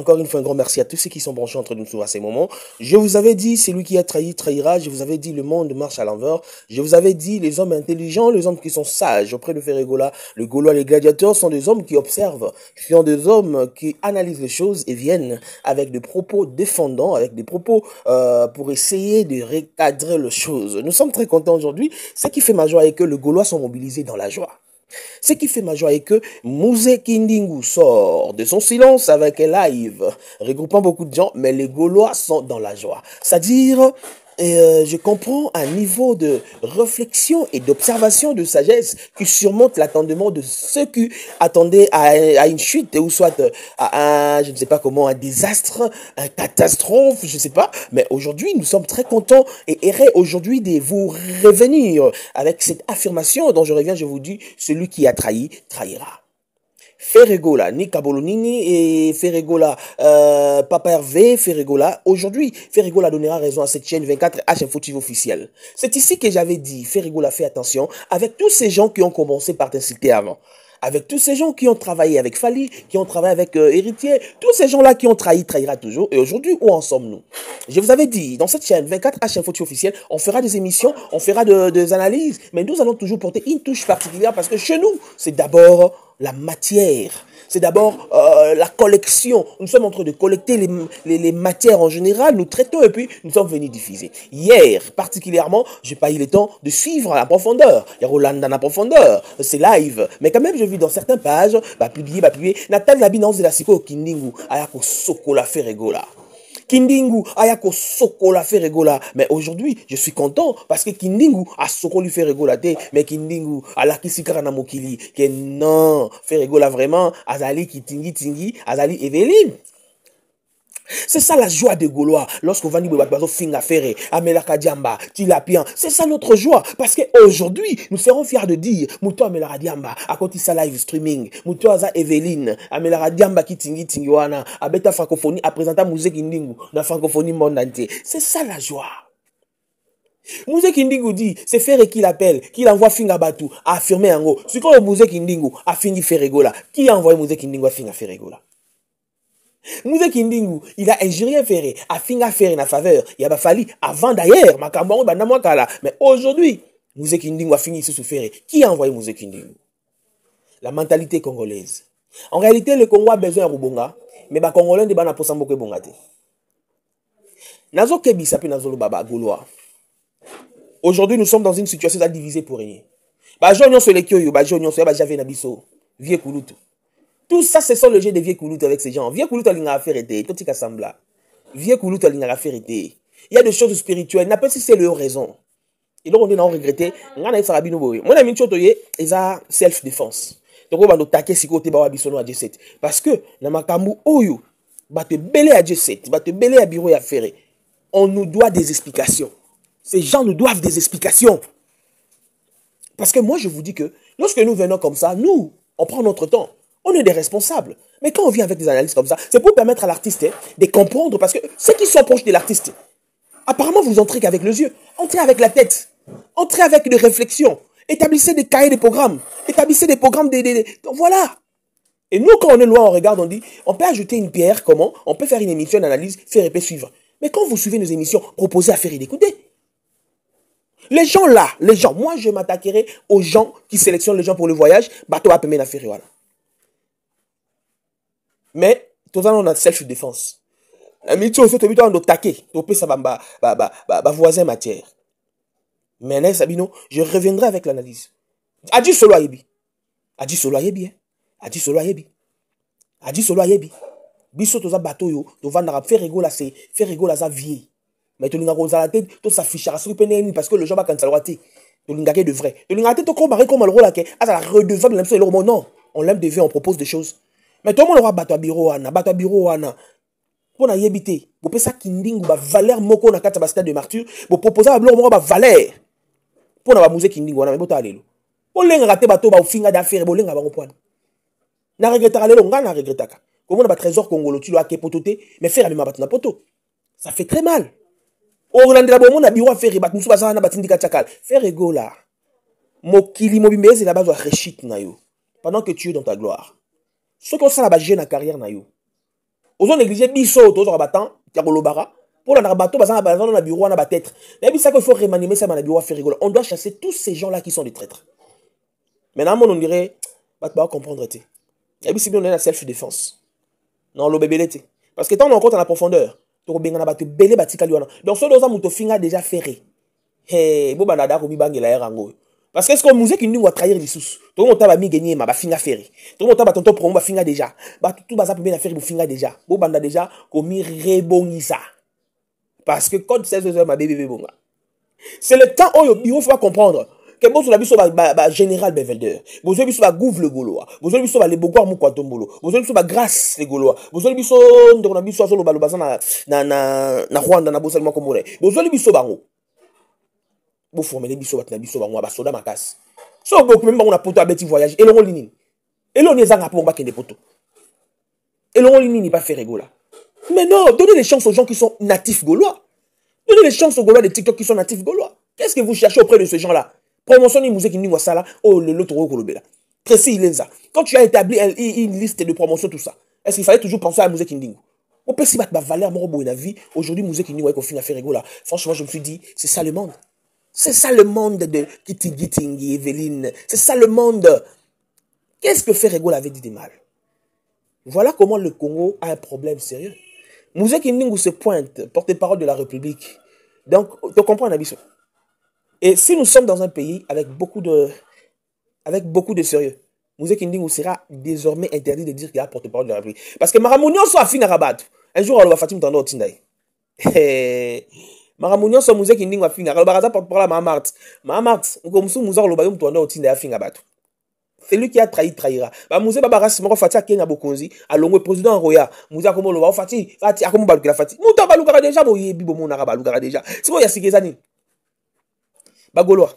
Encore une fois, un grand merci à tous ceux qui sont branchés entre nous à ces moments. Je vous avais dit, celui qui a trahi, trahira. Je vous avais dit, le monde marche à l'envers. Je vous avais dit, les hommes intelligents, les hommes qui sont sages auprès de Ferregola, le Gaulois, les gladiateurs sont des hommes qui observent, qui sont des hommes qui analysent les choses et viennent avec des propos défendants, avec des propos pour essayer de recadrer les choses. Nous sommes très contents aujourd'hui. Ce qui fait ma joie est que les Gaulois sont mobilisés dans la joie. Ce qui fait ma joie est que Mouzé Kindingu sort de son silence avec un live regroupant beaucoup de gens, mais les Gaulois sont dans la joie. C'est-à-dire, je comprends un niveau de réflexion et d'observation de sagesse qui surmonte l'attendement de ceux qui attendaient à une chute ou soit à un, je ne sais pas comment, un désastre, une catastrophe, je ne sais pas. Mais aujourd'hui, nous sommes très contents et heureux aujourd'hui de vous revenir avec cette affirmation dont je reviens, je vous dis, celui qui a trahi, trahira. Ferregola, Nika Bolonini et Ferregola, Papa Hervé, Ferregola. Aujourd'hui, Ferregola donnera raison à cette chaîne 24 H Info officielle. C'est ici que j'avais dit, Ferregola, fais attention avec tous ces gens qui ont commencé par t'insulter avant. Avec tous ces gens qui ont travaillé avec Fali, qui ont travaillé avec Héritier, tous ces gens-là qui ont trahi, trahira toujours. Et aujourd'hui, où en sommes-nous? Je vous avais dit, dans cette chaîne 24 H Info officielle, on fera des émissions, on fera des analyses, mais nous allons toujours porter une touche particulière parce que chez nous, c'est d'abord la matière. C'est d'abord la collection. Nous sommes en train de collecter les matières en général, nous traitons et puis nous sommes venus diffuser. Hier, particulièrement, j'ai pas eu le temps de suivre à la profondeur. Il y a Roland dans la profondeur, c'est live. Mais quand même, je vis dans certaines pages, publier. Nathan Labinance de la Siko Kindingu, Ayako Soko la Ferregola. Kindingu ayako soko la Ferregola. Mais aujourd'hui, je suis content parce que Kindingu a soko lui Ferregola te, mais Kindingu a la kisikara na mokili. Que non, Ferregola vraiment, azali ki tingi, azali Evelyne. C'est ça la joie des Gaulois. Lorsqu'on va nous battre finga ferré, Amelaka Diamba, Tilapian. C'est ça notre joie. Parce qu'aujourd'hui, nous serons fiers de dire, Mouto Amelaka Diamba, à côté sa live streaming, Mouto Aza Evelyne, Amelaka Diamba qui tingi wana, à Beta Francophonie, à présenter Mouzé Kindingu, dans la francophonie monde entier. C'est ça la joie. Mouzé Kindingu dit, c'est Ferré qui l'appelle, qui l'envoie Finga Batou, à affirmer en haut. C'est quand Mouzé Kindingu a fini Ferregola. Qui a envoyé Mouzé Kindingu à Finga Ferregola? Mouzé Kindingu, il a injurié Ferré, a Finga Ferré na faveur. Il a fallu avant d'ailleurs, mais aujourd'hui, Mouzé Kindingu a fini sous Ferré. Qui a envoyé Mouzé Kindingu? La mentalité congolaise. En réalité, le Congo a besoin de Rubonga, mais les Congolais ne sont pas pour que Bongate. Nazo Kebi sapi Nazolo Baba Gaulois. Aujourd'hui, nous sommes dans une situation à diviser pour rien. Bajonyon sur les Kyoyo, Bajonyon sur les Javé Nabiso, Vieux Kouloutou. Tout ça, ce sont le jeu de vieux Kouloutou avec ces gens. Vieux Kouloutou a l'affaire été, tout est sembla. Vieux Kouloutou a l'affaire été. Il y a des choses spirituelles, n'a pas si c'est leur raison. Et donc, on est regretté. On a Sarabino Boy. Mon ami Chotoye, ils ont self-défense. Donc, on va nous taquer si côté Bawa Bissono à G7. Parce que, dans ma Kambu Oyo, va te belé à G7, va te belé à Bureau et à Ferré. On nous doit des explications. Ces gens nous doivent des explications. Parce que moi, je vous dis que, lorsque nous venons comme ça, nous, on prend notre temps. On est des responsables. Mais quand on vient avec des analyses comme ça, c'est pour permettre à l'artiste de comprendre. Parce que ceux qui sont proches de l'artiste, apparemment, vous entrez qu'avec les yeux. Entrez avec la tête. Entrez avec des réflexions. Établissez des cahiers de programmes. Établissez des programmes. Donc voilà. Et nous, quand on est loin, on regarde, on dit, on peut ajouter une pierre. Comment? On peut faire une émission d'analyse, faire et suivre. Mais quand vous suivez nos émissions, proposez à faire et d'écouter. Les gens là, les gens, moi je m'attaquerai aux gens qui sélectionnent les gens pour le voyage. Bateau à payer la ferry, voilà. Mais, tout ça, on a self-défense. Mais tu as on attaquer. Tu peux ça, voisin matière. Mais là, Sabino, je reviendrai avec l'analyse. Adi solo ayebi. Adi solo ayebi. Adi solo ayebi. Adi solo ayebi. Biso to za bateau yo, to vendre faire rigola c'est faire rigola ça vie. Mais tu n'as pas la tête, tu s'afficheras sur le parce que le gens va quand ça le tu n'as de vrai. Tu n'as pas de comparé comme le rôle là que à la redevable l'aime c'est le non, on l'aime de vrai, on propose des choses. Mais tout le monde aura battu bureau ana. Pour na yebité, pour penser kindingu ba valeur moko na kata bastade de martyr, pour proposer à blanc ba valeur. Pour na ba musée kindingu ana mais bota alelo. Pour lenga raté bato ba finga d'affaires, pour lenga ba comprendre. Na regretter alelo nga na regrettaka. Comme on a trésor congolo tu dois ke pototé, mais faire le mabat na poto. Ça fait très mal. On a un bureau à faire, faire rigola. Mokili mobimbe, c'est la base de la réussite. Pendant que tu es dans ta gloire. Ce qu'on sait la base de la carrière, Ozo négliger biso, tozo rabattant, tiakolobara. Pour la bateau, dans le bureau, on a peut-être. Il faut remanier ça dans le bureau, faire rigoler. On doit chasser tous ces gens-là qui sont des traîtres. Maintenant, on dirait, bah, tu vas comprendre. Et puis, si on est la self-défense. Non, le bébé l'était. Parce que tant on compte en la profondeur, tu vas bien battre belé batika liwana. Donc, ce dosam to finga déjà ferré. Hey, bo banada ko bibangi la erango. Parce que est-ce que musique qui nous va trahir les sous. Tout le monde va mi gagner ma ba finga ferré. Tout le monde va tonton promo ba finga déjà. Ba tout ba ça peut bien faire bu finga déjà. Bo banda déjà ko mi rebongisa. Parce que quand 16 heures, ma bébé bonga. C'est le temps où il faut comprendre que bon, sur la biso général Bevelder, vous avez biso Gouv le Gaulois, vous avez biso les Bogor Moukwatombolo, vous avez biso Grâce les Gaulois, vous avez biso on a biso solo balobasa na Rwanda na Boselma Komore, vous avez biso bango. Vous formez les biso na biso bango ba soda makas. So beaucoup même on a poto abeti voyage et l'on ligne. Et l'on est zanga pour ba kende poto. Et l'on ligne n'est pas fait rigola. Mais non, donnez les chances aux gens qui sont natifs gaulois. Donnez les chances aux Gaulois des TikTok qui sont natifs gaulois. Qu'est-ce que vous cherchez auprès de ces gens-là? Promotion ni musique ni wasala. Oh, l'autre kolobela. Précis, il est ça. Quand tu as établi une liste de promotion, tout ça, est-ce qu'il fallait toujours penser à la musique indingo? On peut s'y battre ma valeur, mon robot, une vie. Aujourd'hui, musique indingo, qu'on finit à faire rigola. Franchement, je me suis dit, c'est ça le monde. C'est ça le monde de Kitty Gittingi, Evelyne. C'est ça le monde. Qu'est-ce que fait rigola avait dit de mal? Voilà comment le Congo a un problème sérieux. Mouzé Kindingu se pointe, porte-parole de la République. Donc, tu comprends, Nabiso. Et si nous sommes dans un pays avec beaucoup de sérieux, Mouzé Kindingu sera désormais interdit de dire qu'il y a porte-parole de la République. Parce que Maramounion soit fin à rabat. Un jour, on va Fatim Tando Tinday. Maramounion soit Mouzé Kindingu à fin à rabat. Porte-parole à Mahamart. Mahamart, comme si Mouzar le Bayum Tando Tinday à fin à rabat. C'est lui qui a trahi, trahira. Bah, Mouzé Babaras, Moro Fati, Kenya Bokonzi, à l'ongue président Roya, Mouzé Akomo Lova, Fati, Akomo Balukela Fati. Mouta Balukara déjà, Boye, Bibo Mona Balukara déjà. C'est bon, il y a Sikizani. Bagoloa.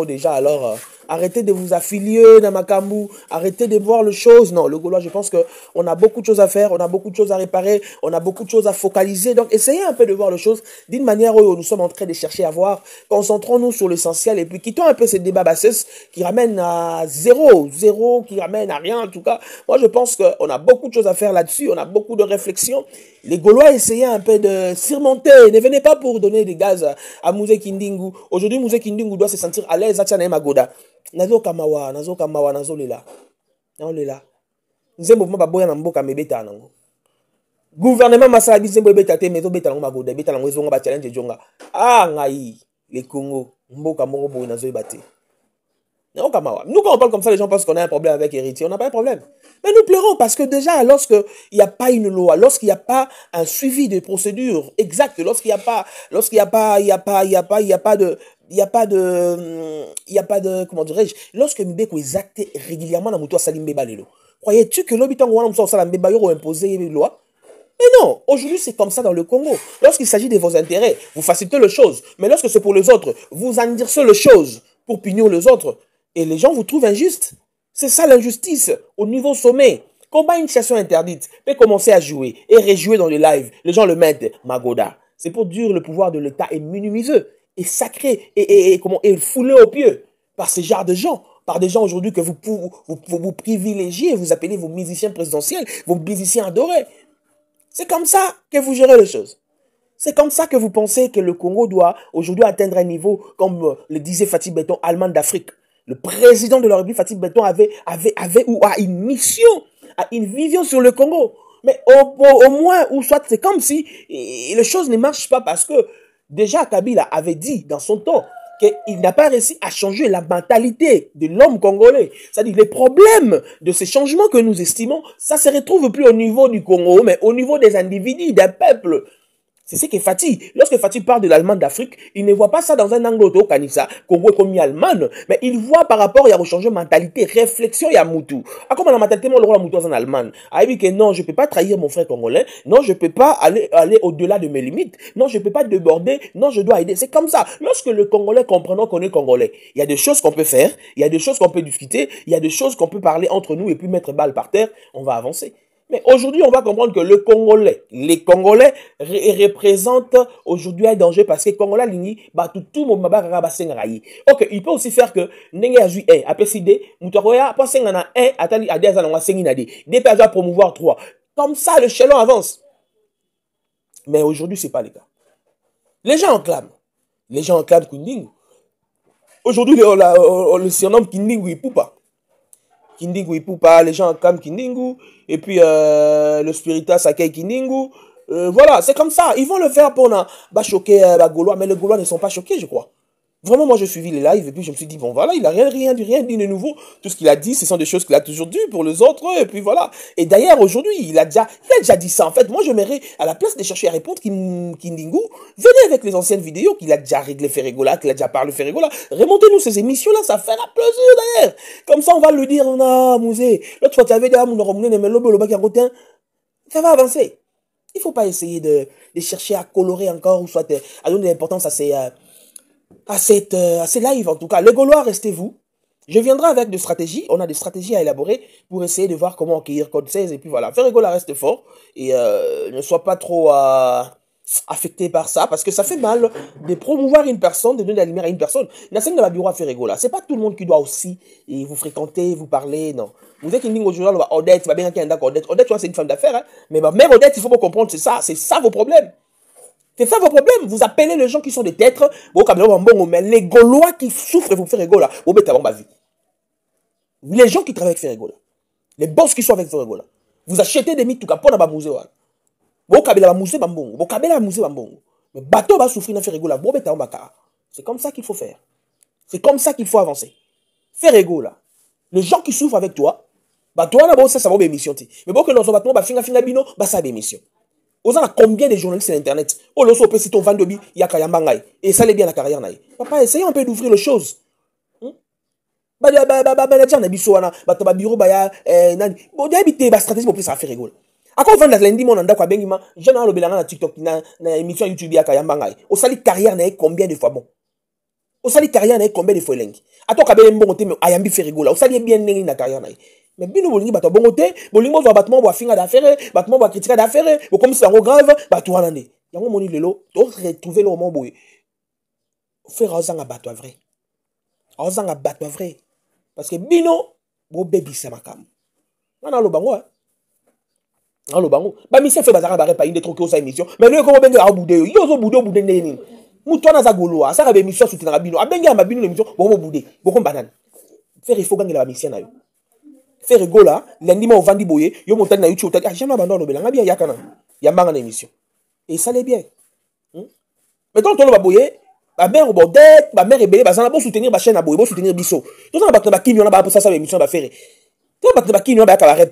Déjà, alors arrêtez de vous affilier dans Makambu, arrêtez de voir les choses. Non, le Gaulois, je pense qu'on a beaucoup de choses à faire, on a beaucoup de choses à réparer, on a beaucoup de choses à focaliser. Donc, essayez un peu de voir les choses d'une manière où nous sommes en train de chercher à voir. Concentrons-nous sur l'essentiel et puis quittons un peu ces débats bassesses qui ramènent à zéro, qui ramènent à rien en tout cas. Moi, je pense qu'on a beaucoup de choses à faire là-dessus, on a beaucoup de réflexions. Les Gaulois, essayez un peu de surmonter. Ne venez pas pour donner des gaz à Mouzé Kindingu. Aujourd'hui, Mouzé Kindingu doit se sentir à l'aise à Tchana Magoda. Nazo Kamawa, Nazo Lela. Lela. Nze mouvement baboya na mboka mebeta nango. Gouvernement masala bizembo beta te mezo beta nango Magoda, beta nango ezonga ba challenge jonga. Ah ngai, les Congo, mboka moko boy nazo ebate. Nous, quand on parle comme ça, les gens pensent qu'on a un problème avec héritier. On n'a pas un problème. Mais nous pleurons parce que déjà, lorsqu'il n'y a pas une loi, lorsqu'il n'y a pas un suivi de procédure exacte, lorsqu'il n'y a pas de, comment dirais-je, lorsque Mbeko est acté régulièrement dans Moutoua Salimbe Balelo, croyez-tu que l'habitant Wana Moussa Salimbe Balelo a imposé une loi? Mais non, aujourd'hui c'est comme ça dans le Congo. Lorsqu'il s'agit de vos intérêts, vous facilitez les choses. Mais lorsque c'est pour les autres, vous endurcissez les choses pour punir les autres. Et les gens vous trouvent injuste. C'est ça l'injustice au niveau sommet. Combat une situation interdite, peut commencer à jouer et réjouir dans les lives. Les gens le mettent Magoda. C'est pour dire le pouvoir de l'État est minimisé et sacré et foulé au pied par ces genres de gens. Par des gens aujourd'hui que vous privilégiez, vous appelez vos musiciens présidentiels, vos musiciens adorés. C'est comme ça que vous gérez les choses. C'est comme ça que vous pensez que le Congo doit aujourd'hui atteindre un niveau, comme le disait Fatih Beton, allemand d'Afrique. Le président de la République, Fatih Beton, a une mission, a une vision sur le Congo. Mais au moins, ou soit, c'est comme si les choses ne marchent pas parce que déjà Kabila avait dit dans son temps qu'il n'a pas réussi à changer la mentalité de l'homme congolais. C'est-à-dire les problèmes de ces changements que nous estimons, ça se retrouve plus au niveau du Congo, mais au niveau des individus, des peuples. C'est ce que Fatih, lorsque Fatih parle de l'Allemagne d'Afrique, il ne voit pas ça dans un angle auto-canissa, Congo est comme Allemagne, mais il voit par rapport à changer mentalité, réflexion, il y a Moutou. Ah, comme la mentalité, moi, le roi Moutou en Allemagne. Ah, oui, que non, je peux pas trahir mon frère congolais, non, je peux pas aller au-delà de mes limites, non, je peux pas déborder, non, je dois aider. C'est comme ça. Lorsque le Congolais comprend qu'on est Congolais, il y a des choses qu'on peut faire, il y a des choses qu'on peut discuter, il y a des choses qu'on peut parler entre nous et puis mettre balle par terre, on va avancer. Mais aujourd'hui, on va comprendre que les Congolais représentent aujourd'hui un danger parce que les Congolais, tout le monde ok, il peut aussi faire que, n'engue azu un, après CD, moutokoya, pas sengana un, atali ade azanwa senginade, des personnes à promouvoir 3. Comme ça, le chelon avance. Mais aujourd'hui, c'est pas le cas. Les gens en clament. Les gens en clament Kundingu. Aujourd'hui, on le surnomme Kindingu Ipupa. Kindingu Ipupa, les gens comme Kindingu, et puis le Spiritas Sakei Kindingu. Voilà, c'est comme ça. Ils vont le faire pour choquer les Gaulois, mais les Gaulois ne sont pas choqués, je crois. Vraiment, moi, je suivi les lives, et puis je me suis dit, bon, voilà, il n'a rien dit de nouveau. Tout ce qu'il a dit, ce sont des choses qu'il a toujours dit pour les autres, et puis voilà. Et d'ailleurs, aujourd'hui, il a déjà dit ça. En fait, moi, je m'aimerais, à la place de chercher à répondre, Kindingu, venez avec les anciennes vidéos qu'il a déjà réglé Ferregola, qu'il a déjà parlé Ferregola. Remontez-nous ces émissions-là, ça fera plaisir, d'ailleurs. Comme ça, on va le dire, non, Mouzé, l'autre fois, tu avais dit, ça va avancer. Il ne faut pas essayer de chercher à colorer encore, ou soit à donner de l'importance à ces lives en tout cas. Les Gaulois, restez-vous. Je viendrai avec des stratégies. On a des stratégies à élaborer pour essayer de voir comment accueillir Code 16. Et puis voilà, Ferregola reste fort. Et ne sois pas trop affecté par ça. Parce que ça fait mal de promouvoir une personne, de donner de la lumière à une personne. Nassim dans le bureau à Ferregola. C'est pas tout le monde qui doit aussi vous fréquenter, vous parler. Non. Vous êtes une aujourd'hui, Odette, bien qu'il y ait un Odette. Odette, tu vois, c'est une femme d'affaires. Hein? Mais même Odette, il faut pas comprendre, c'est ça vos problèmes. C'est ça vos problèmes. Vous appelez les gens qui sont des têtes. Mais les Gaulois qui souffrent, vous faites Ferregola. Les gens qui travaillent avec Ferregola. Les boss qui sont avec Ferregola. Vous achetez des mythes tout cas pour la musée. Mais bateau va souffrir dans Ferregola. C'est comme ça qu'il faut faire. C'est comme ça qu'il faut avancer. Ferregola. Les gens qui souffrent avec toi, toi, ça va être émission. Mais bon, que nous sommes finga bino, ça va émission. Vous avez combien de journalistes sur Internet? Oh, le sope, si ton vendobi, il y a Kayambangai. Et ça, l'est bien la carrière. Papa, essayez un peu d'ouvrir les choses. Manager na biso wana bato ba bureau ba ya nani bo débité ba stratégie pour ça faire rigolo ako vendre la lundi mon anda kwa bengi ma je na lobelanga na TikTok na émission YouTube ya Kayamba ngai o sali carrière na combien de fois bon o sali carrière na combien de fois lengi ato ka bele mbongo te me ayambi faire rigolo o sali bien nengi na carrière na mais bino bolingi bato bongo te bolingo zo battement bo finga d'affaire battement bo critiquer d'affaire bo comme ça grave bato wana nde yango moni lelo to retrouver le moment boye faire ozanga bato vrai ozanga bato vrai. Parce que bino, bo baby c'est ma cam. On a le bango, hein. On a le bango. Ba mission fait bazara bare pa inde troquer aux émissions. Mais le comment benga abude yo zo bude bude neni. Mutwana za goloa, ça ka be mission soutenir bino. Abenga ma bino l'émission, bo bude. Bo ko banane. Faire il faut gagner la mission na yo. Faire gola, lundi ma vandi boye, yo montagne na YouTube, ah jamais abandonne belanga bien yakana. Yambanga na émission. Et ça l'est bien. Mais quand on le va boye ma mère Bodette, ma mère est belle, bah bon soutenir ma chaîne à bon soutenir biso. Tout ça on va kinyo na ba pour ça émission va faire. Tout va kinyo ba cabaret.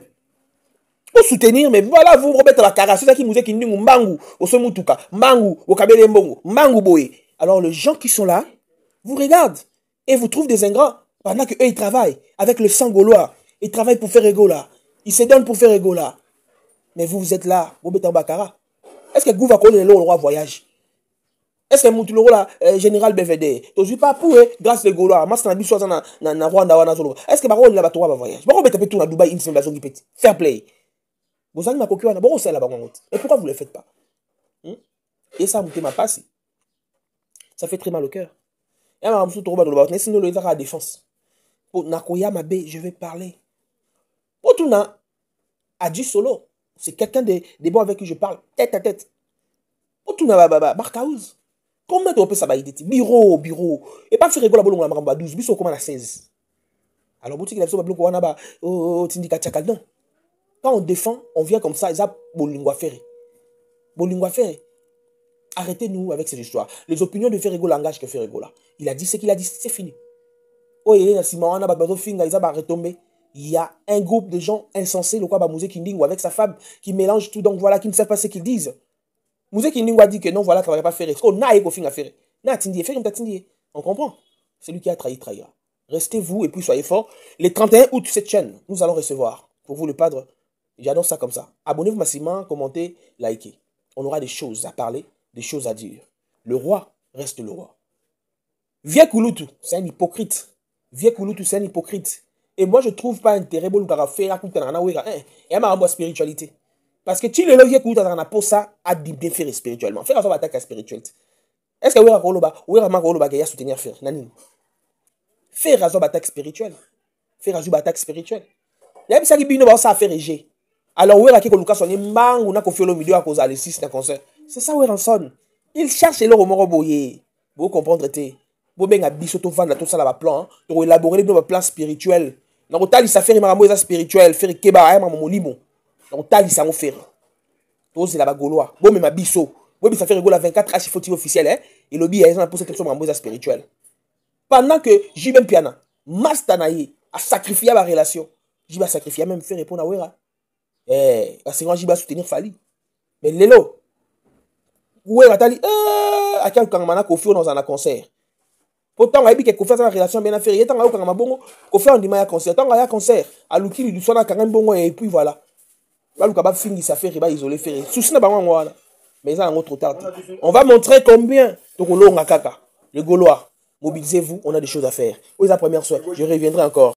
Pour soutenir mais voilà vous remettre la carrière, c'est ça qui nous est qui nous mbangu, au semutuka, mbangu, au kabele mbongo, mbangu boye. Alors les gens qui sont là vous regardent et vous trouvent des ingrats pendant que eux ils travaillent avec le sang gaulois, ils travaillent pour faire Ferregola. Ils se donnent pour faire Ferregola. Mais vous êtes là, vous êtes en Bakara. Est-ce que vous va connaître le roi voyage? Est-ce que Moutoulou la général BVD tu suis pas pour grâce les Gaulois mas na biso na Rwanda wana zolo est-ce que baro la bato va voyage baro beta tout na Dubaï une semaine zongi petit fair play vous allez ma koki wana baro c'est là bango et pourquoi vous le faites pas et ça mouté ma passe ça fait très mal au cœur et ma moutou troba do ba sinon le zaka défense pour nakoya mabe je vais parler pour tout na Adji Solo c'est quelqu'un de bon avec qui je parle tête à tête pour tout na Barkaouz. Combien de ça va être bureau. Et pas faire rigoler bolongo la maramba 12, biso comment à 16. Alors boutique la biso bloko wana ba tindika tchakal non. Quand on défend, on vient comme ça, ils a bolingo à faire. Arrêtez-nous avec cette histoire. Les opinions de Ferrego langage que Ferrego là. Il a dit ce qu'il a dit, c'est fini. Oh il est na Simona ba bazo finga ils a ba retomber. Il y a un groupe de gens insensés le quoi ba Mouzé Kinding ou avec sa femme qui mélange tout donc voilà qui ne savent pas ce qu'ils disent. Mouzé Kinding a dit que non, voilà, qu'on ne va pas faire. On a égo fin à faire. On comprend. C'est lui qui a trahira. Restez-vous et puis soyez forts. Le 31 août, cette chaîne, nous allons recevoir, pour vous le padre, j'annonce ça comme ça. Abonnez-vous massivement, commentez, likez. On aura des choses à parler, des choses à dire. Le roi reste le roi. Vieux Kouloutou, c'est un hypocrite. Et moi, je ne trouve pas intérêt pour faire et ma spiritualité. Parce que tu le levier pour ça, à bien faire spirituellement. Faire une attaque spiritualité. Est-ce que vous avez soutenir faire? Faire une attaque spirituelle. Faire une attaque spirituelle. Il y a des gens qui ça faire réger. Alors, où est-ce que Lucas sonne mang ou n'a qu'au milieu milieu à cause de 6 d'un concert? C'est ça où est sonne. Il cherche leur moro boyer. Vous comprendre te. Vous bien abisso tout vendre tout ça là plan pour élaborer nos plans spirituels. Donc tali ça faire marambo spirituel, faire keba ay maman molimo. Donc tali ça mo faire. Tous c'est là-bas gaulois. Bon mais ma bisso. Oui, ça fait rigoler 24 H faut officiel hein. Et le billet a posé quelque chose marambo spirituel. Pendant que Jibem Piana, Mastanaye a sacrifié la relation. Jiba a sacrifié même faire répondre à Wera. Parce que moi Jiba soutenir Fali. Mais Lelo Wera tali à quel camana Kofi dans un concert. Pourtant, il y a une relation bien affaire. Il y a un bon concert. Tant qu'il y a un concert, à l'outil du soin, et puis voilà. Là, le cabab finit sa faire, il va isoler faire. Souci n'est pas moi. Mais ça, trop tard. On va montrer combien de le Gaulois. Mobilisez-vous, on a des choses à faire. Oui, la première soirée, je reviendrai encore.